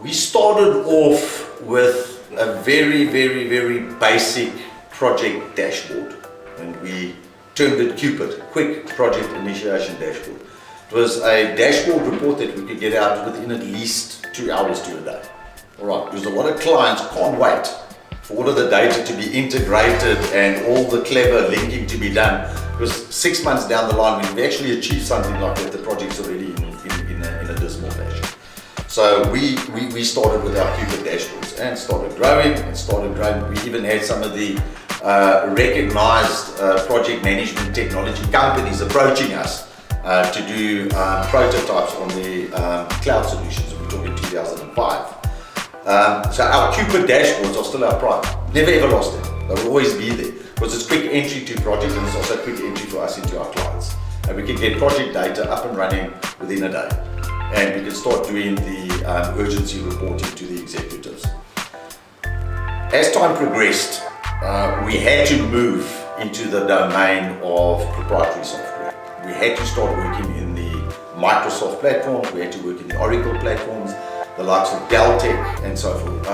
We started off with a very basic project dashboard, and we termed it Cupid, Quick Project Initiation Dashboard. It was a dashboard report that we could get out within at least 2 hours to a day. All right, because a lot of clients can't wait for all of the data to be integrated and all the clever linking to be done. Because 6 months down the line, we've actually achieved something like that, the project's already in a dismal fashion. So we started with our Cupid dashboards and started growing. We even had some of the recognized project management technology companies approaching us to do prototypes on the cloud solutions. We're talking 2005. So our Cupid dashboards are still our prime. Never ever lost them. They'll always be there because it's quick entry to projects, and it's also quick entry for us into our clients. And we can get project data up and running within a day. And we can start doing the urgency reporting to the executives. As time progressed, we had to move into the domain of proprietary software. We had to start working in the Microsoft platforms, we had to work in the Oracle platforms, the likes of Dell Tech and so forth.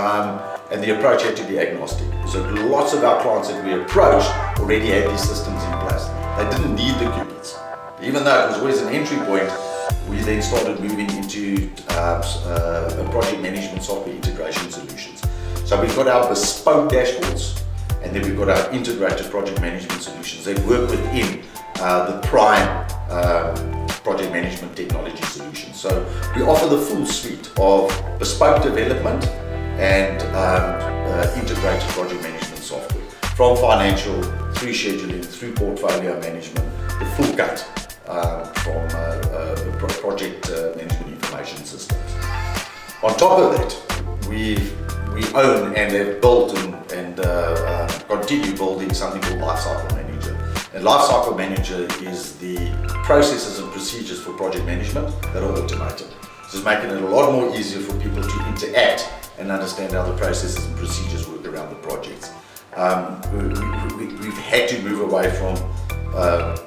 And the approach had to be agnostic. So lots of our clients that we approached already had these systems in place. They didn't need the Cupids. Even though it was always an entry point, we then started moving into project management software integration solutions. So we've got our bespoke dashboards, and then we've got our integrated project management solutions that work within the prime project management technology solutions. So we offer the full suite of bespoke development and integrated project management software, from financial, through scheduling, through portfolio management, the full cut from project management information systems. On top of that, we own and have built and continue building something called Lifecycle Manager. And Lifecycle Manager is the processes and procedures for project management that are automated. So it's making it a lot more easier for people to interact and understand how the processes and procedures work around the projects. We've had to move away from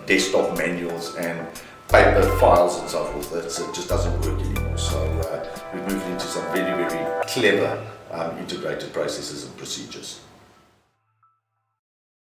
desktop manuals and paper files and so forth. It just doesn't work anymore. So we've moved into some very clever integrated processes and procedures.